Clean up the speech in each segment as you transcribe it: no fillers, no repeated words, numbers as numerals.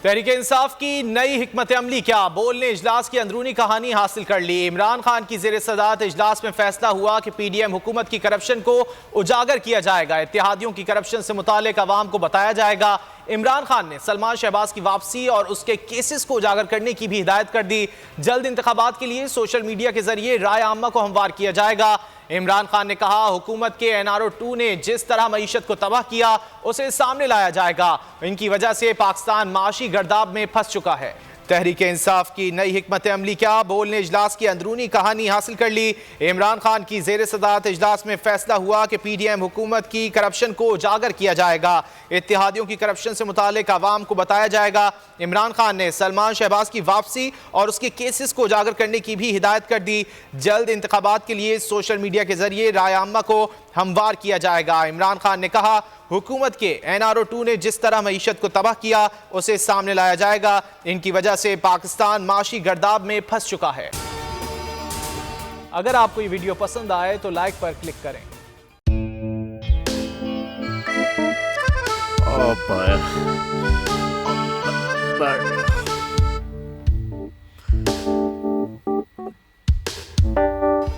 तहरीक इंसाफ की नई हिकमत अमली क्या, बोल ने इजलास की अंदरूनी कहानी हासिल कर ली। इमरान खान की ज़ेर सदारत इजलास में फैसला हुआ कि PDM हुकूमत की करप्शन को उजागर किया जाएगा। इत्तेहादियों की करप्शन से मुतालिक अवाम को बताया जाएगा। इमरान खान ने सलमान शहबाज की वापसी और उसके केसेस को उजागर करने की भी हिदायत कर दी। जल्द इंतखाबात के लिए सोशल मीडिया के जरिए राय आम्मा को हमवार किया जाएगा। इमरान खान ने कहा, हुकूमत के NRO 2 ने जिस तरह मईशत को तबाह किया उसे सामने लाया जाएगा। इनकी वजह से पाकिस्तान माशी गर्दाब में फंस चुका है। तहरीक इंसाफ की नई हिकमत अमली क्या, बोल ने इजलास की अंदरूनी कहानी हासिल कर ली। इमरान खान की ज़ेर सदारत इजलास में फैसला हुआ कि PDM हुकूमत की करप्शन को उजागर किया जाएगा। इत्तेहादियों की करप्शन से मुतालिक अवाम को बताया जाएगा। इमरान खान ने सलमान शहबाज की वापसी और उसके केसेस को उजागर करने की भी हिदायत कर दी। जल्द इंतखाबात के लिए सोशल मीडिया के जरिए राय आम्मा को हमवार किया जाएगा। इमरान खान ने कहा, हुकूमत के NRO 2 ने जिस तरह मईशत को तबाह किया उसे सामने लाया जाएगा। इनकी वजह से पाकिस्तान माशी गर्दाब में फंस चुका है। अगर आपको ये वीडियो पसंद आए तो लाइक पर क्लिक करें।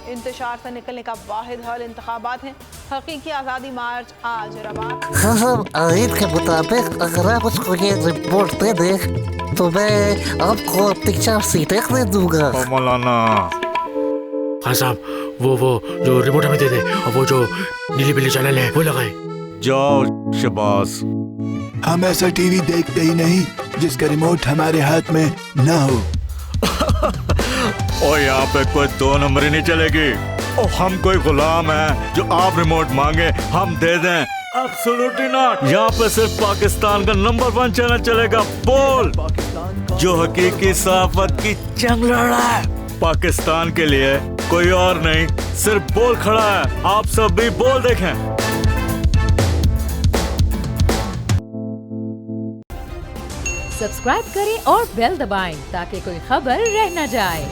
इंतशार से निकलने का वाहिद हल इंतखाबात हैं। हकीकी आज़ादी मार्च आज रवा। हाँ, आयन के मुताबिक अगर आप उसको ये रिपोर्ट दे दें तो मैं आपको अपनी 4 सीटें दे दूंगा। मौलाना हाँ साहब, वो जो रिपोर्ट हमें दे दे और वो जो नीली पीली चैनल है वो लगाए। जाओ शबाज। हम ऐसा टीवी देखते ही नहीं जिसका रिमोट हमारे हाथ में ना हो। और यहाँ पे कोई 2 नंबर ही नहीं चलेगी। और हम कोई गुलाम है जो आप रिमोट मांगे हम दे दें? Absolutely not. यहाँ पे सिर्फ पाकिस्तान का नंबर 1 चैनल चलेगा, बोल, जो हकीकी सहाफत की जंग लड़ रहा है। पाकिस्तान के लिए कोई और नहीं, सिर्फ बोल खड़ा है। आप सब भी बोल देखें। सब्सक्राइब करें और बेल दबाएं ताकि कोई खबर रह न जाए।